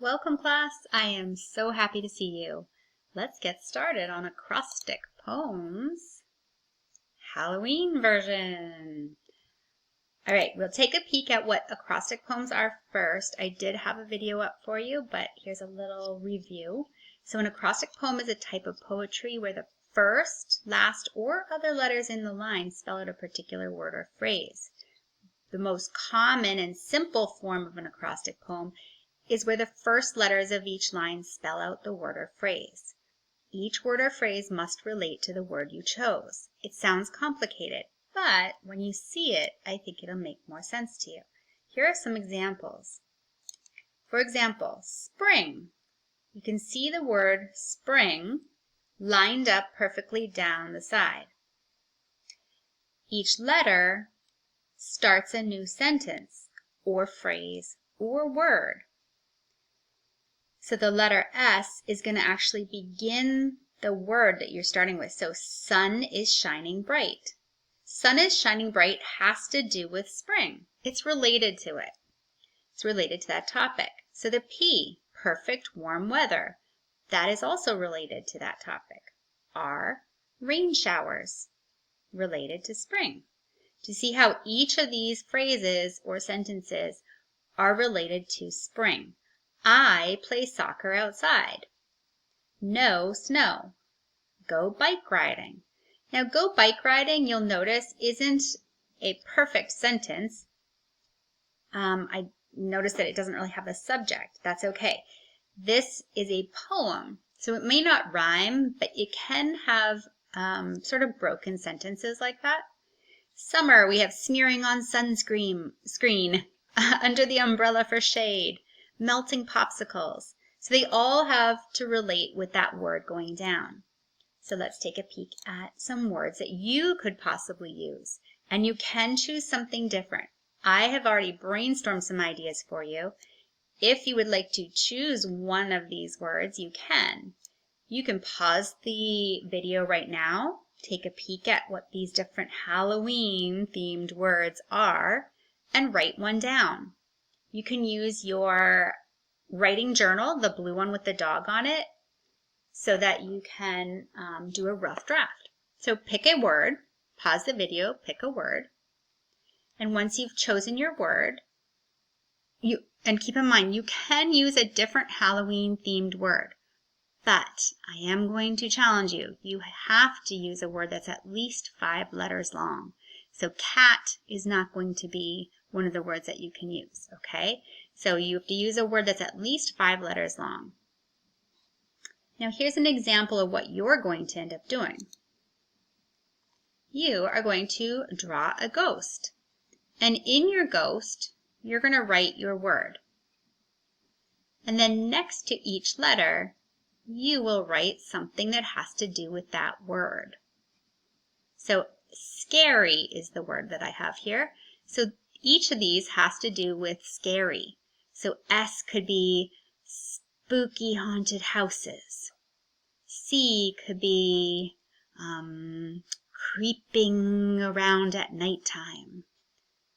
Welcome class, I am so happy to see you. Let's get started on Acrostic Poems, Halloween version. All right, we'll take a peek at what acrostic poems are first. I did have a video up for you, but here's a little review. So an acrostic poem is a type of poetry where the first, last, or other letters in the line spell out a particular word or phrase. The most common and simple form of an acrostic poem is where the first letters of each line spell out the word or phrase. Each word or phrase must relate to the word you chose. It sounds complicated, but when you see it, I think it'll make more sense to you. Here are some examples. For example, spring. You can see the word spring lined up perfectly down the side. Each letter starts a new sentence or phrase or word. So the letter S is going to actually begin the word that you're starting with. So sun is shining bright. Sun is shining bright has to do with spring. It's related to it. It's related to that topic. So the P, perfect warm weather, that is also related to that topic. R, rain showers, related to spring. Do you see how each of these phrases or sentences are related to spring? I play soccer outside. No snow. Go bike riding. Now, go bike riding, you'll notice, isn't a perfect sentence. I noticed that it doesn't really have a subject. That's okay. This is a poem, so it may not rhyme, but it can have sort of broken sentences like that. Summer, we have smearing on sunscreen, under the umbrella for shade, melting popsicles. So they all have to relate with that word going down. So let's take a peek at some words that you could possibly use. And you can choose something different. I have already brainstormed some ideas for you. If you would like to choose one of these words, you can. You can pause the video right now, take a peek at what these different Halloween themed words are, and write one down. You can use your writing journal, the blue one with the dog on it, so that you can do a rough draft. So pick a word, pause the video, pick a word, and once you've chosen your word, and keep in mind, you can use a different Halloween themed word. But I am going to challenge you. You have to use a word that's at least 5 letters long. So cat is not going to be one of the words that you can use, okay? So you have to use a word that's at least 5 letters long. Now here's an example of what you're going to end up doing. You are going to draw a ghost. And in your ghost, you're going to write your word. And then next to each letter, you will write something that has to do with that word. So scary is the word that I have here. So each of these has to do with scary. So S could be spooky haunted houses. C could be creeping around at nighttime.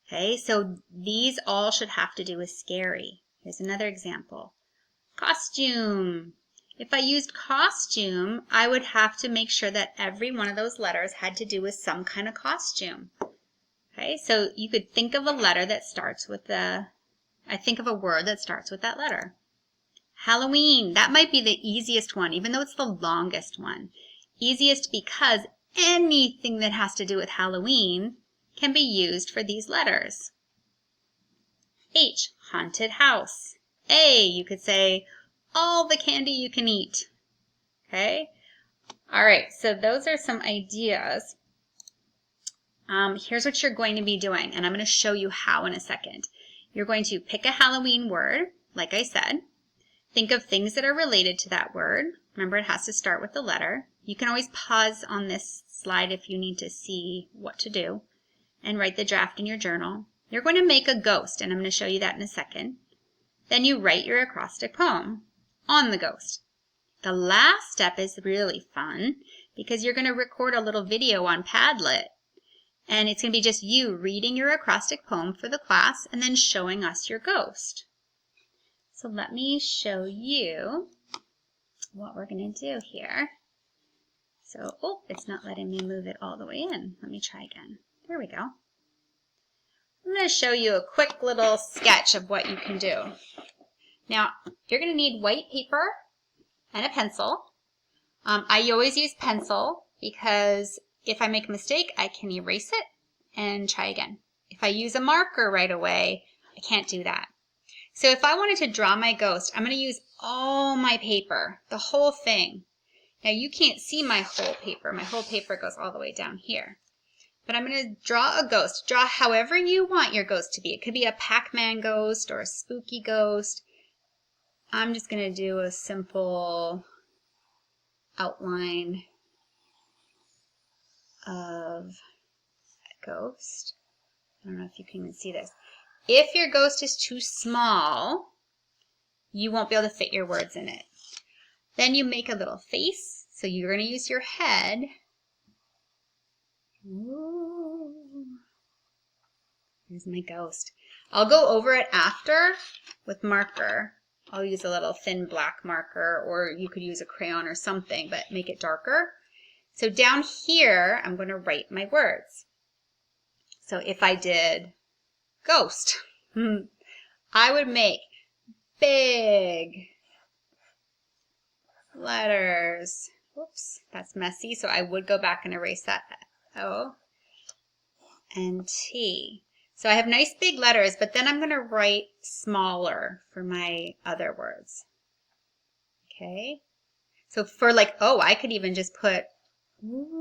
Okay, so these all should have to do with scary. Here's another example. Costume. If I used costume, I would have to make sure that every one of those letters had to do with some kind of costume. Okay, so you could think of a letter that starts with think of a word that starts with that letter. Halloween, that might be the easiest one, even though it's the longest one. Easiest because anything that has to do with Halloween can be used for these letters. H, haunted house. A, you could say, all the candy you can eat. Okay? All right, so those are some ideas. Here's what you're going to be doing, and I'm going to show you how in a second. You're going to pick a Halloween word, like I said. Think of things that are related to that word. Remember, it has to start with the letter. You can always pause on this slide if you need to see what to do, and write the draft in your journal. You're going to make a ghost, and I'm going to show you that in a second. Then you write your acrostic poem on the ghost. The last step is really fun because you're going to record a little video on Padlet, and it's going to be just you reading your acrostic poem for the class and then showing us your ghost. So let me show you what we're going to do here. So, oh, it's not letting me move it all the way in. Let me try again. There we go. I'm going to show you a quick little sketch of what you can do. Now, you're going to need white paper and a pencil. I always use pencil because if I make a mistake, I can erase it and try again. If I use a marker right away, I can't do that. So if I wanted to draw my ghost, I'm going to use all my paper, the whole thing. Now you can't see my whole paper. My whole paper goes all the way down here. But I'm going to draw a ghost. Draw however you want your ghost to be. It could be a Pac-Man ghost or a spooky ghost. I'm just going to do a simple outline of a ghost. I don't know if you can even see this. If your ghost is too small, you won't be able to fit your words in it. Then you make a little face. So you're going to use your head. Ooh. Here's my ghost. I'll go over it after with marker. I'll use a little thin black marker, or you could use a crayon or something, but make it darker. So down here, I'm going to write my words. So if I did ghost, I would make big letters. Whoops, that's messy. So I would go back and erase that O and T. So I have nice big letters, but then I'm going to write smaller for my other words. Okay. So for like, oh, I could even just put ooh.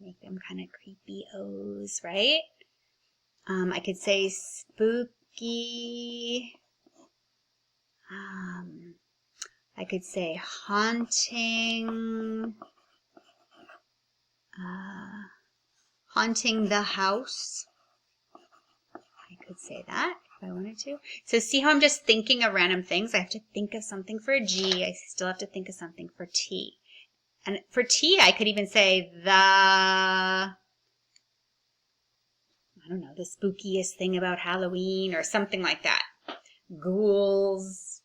Make them kind of creepy O's, right? I could say spooky. I could say haunting. Haunting the house. I could say that if I wanted to. So see how I'm just thinking of random things? I have to think of something for G. I still have to think of something for T. And for T, I could even say I don't know, the spookiest thing about Halloween or something like that. Ghouls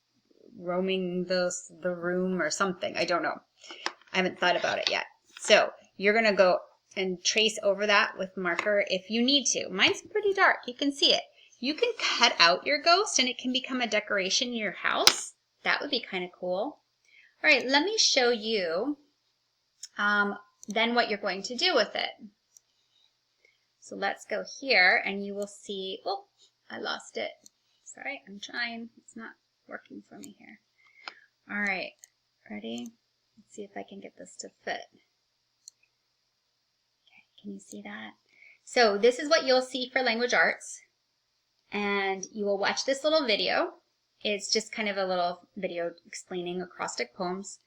roaming the room or something. I don't know. I haven't thought about it yet. So you're going to go and trace over that with marker if you need to. Mine's pretty dark. You can see it. You can cut out your ghost and it can become a decoration in your house. That would be kind of cool. All right, let me show you then what you're going to do with it. So let's go here and you will see, oh, I lost it. Sorry, I'm trying. It's not working for me here. All right, ready? Let's see if I can get this to fit. Okay, can you see that? So this is what you'll see for language arts. And you will watch this little video. It's just kind of a little video explaining acrostic poems.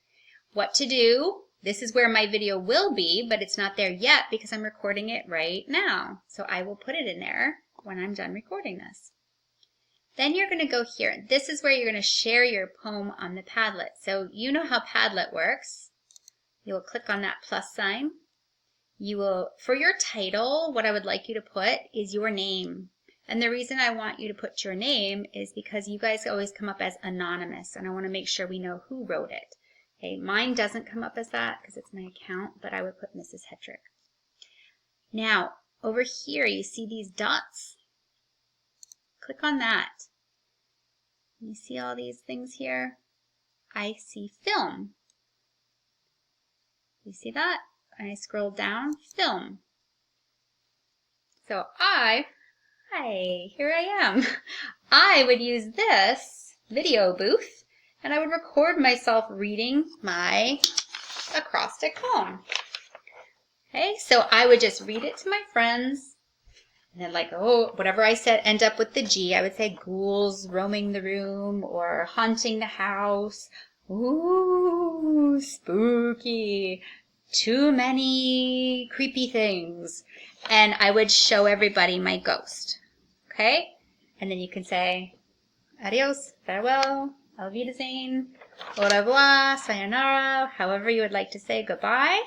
What to do. This is where my video will be, but it's not there yet because I'm recording it right now. So I will put it in there when I'm done recording this. Then you're going to go here. This is where you're going to share your poem on the Padlet. So you know how Padlet works. You'll click on that plus sign. You will, for your title, what I would like you to put is your name. And the reason I want you to put your name is because you guys always come up as anonymous, and I want to make sure we know who wrote it. Okay, mine doesn't come up as that because it's my account, but I would put Mrs.Hetrick. Now, over here, you see these dots? Click on that. You see all these things here? I see film. You see that? And I scroll down, film. So hi, here I am. I would use this video booth and I would record myself reading my acrostic poem. Okay, so I would just read it to my friends. And then like, oh, whatever I said end up with the G. I would say ghouls roaming the room or haunting the house. Ooh, spooky. Too many creepy things. And I would show everybody my ghost. Okay? And then you can say, adios, farewell, auf Wiedersehen, au revoir, sayonara, however you would like to say goodbye.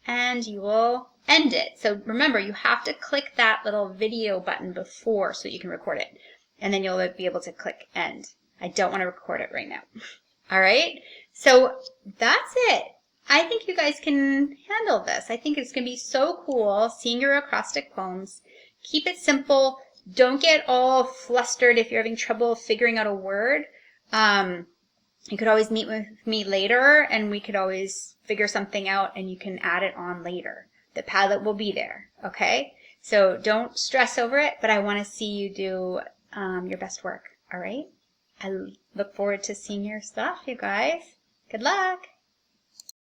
and you will end it. So remember, you have to click that little video button before so you can record it. And then you'll be able to click end. I don't want to record it right now. All right, so that's it. I think you guys can handle this. I think it's going to be so cool seeing your acrostic poems. Keep it simple. Don't get all flustered if you're having trouble figuring out a word. You could always meet with me later and we could always figure something out and you can add it on later. The Padlet will be there, okay? So don't stress over it, but I want to see you do your best work, all right? I look forward to seeing your stuff, you guys. Good luck.